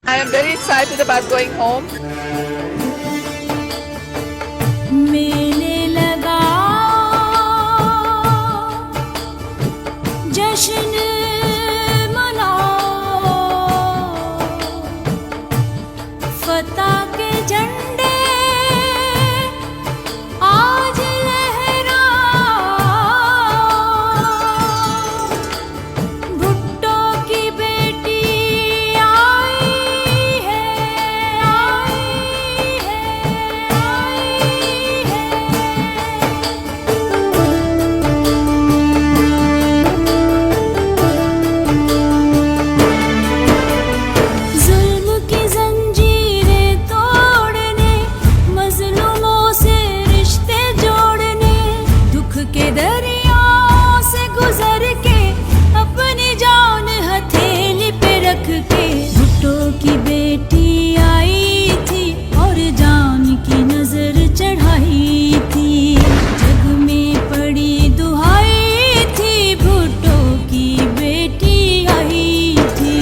I am very excited about going home. मेले लगा जश्न मनाओ, फतह के झंडे आज लहराओ, भुट्टो की बेटी आई है, आई है, आई है। जुल्म की जंजीरें तोड़ने, मजलूमों से रिश्ते जोड़ने, दुख के दरियाओं से गुजर के अपनी जान हथेली पे रख के भुट्टो की बेटी आई थी और जान की नजर चढ़ाई थी। जग में पड़ी दुहाई थी, भुट्टो की बेटी आई थी।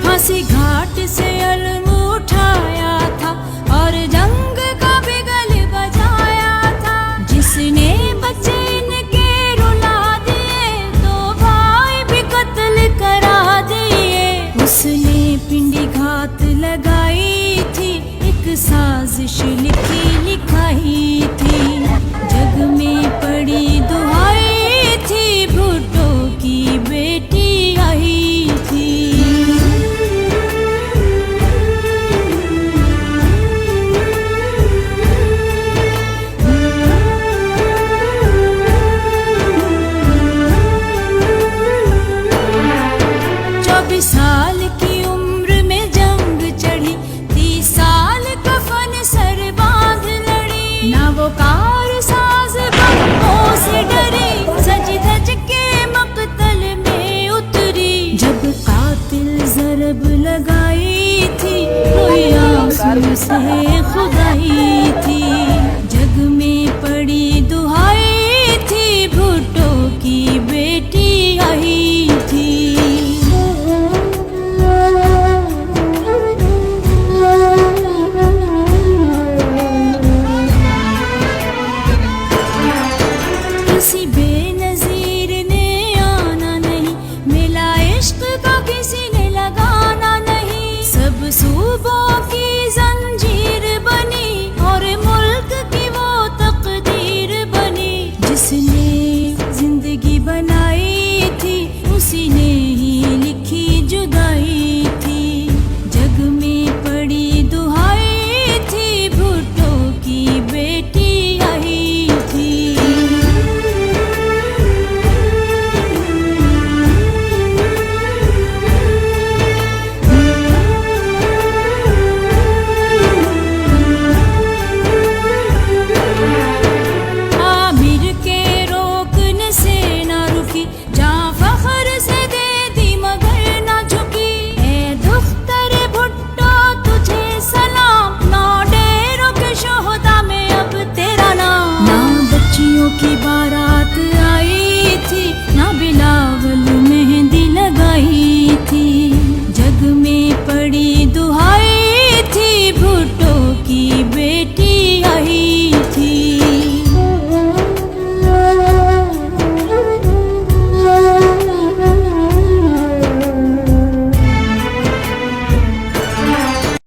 फांसी घाट से अलम उठाया था और जंग का बिगल बजाया था। जिसने बच्चे इनके रुला दिए, दो भाई भी कत्ल करा दिए। उसने पिंडी घात लगाई थी, एक साजिश लिखी लिखाई थी। जग में पड़ी दुहाई थी, भुट्टो की बेटी आई थी। चौबीस साल की उम्र में जंग चढ़ी, 30 साल कफन सर बांध लड़ी। ना वो कार साज बमों से डरी, सज धज के मकतल में उतरी। जब कातिल जरब लगाई थी, कोई आंसू से खुदाई थी। जग में पड़ी दुहाई थी, भुट्टो की बेटी आई थी। किसी बेनजीर ने आना नहीं, मिला इश्क का किसी ने लगाना नहीं। सब सूबों की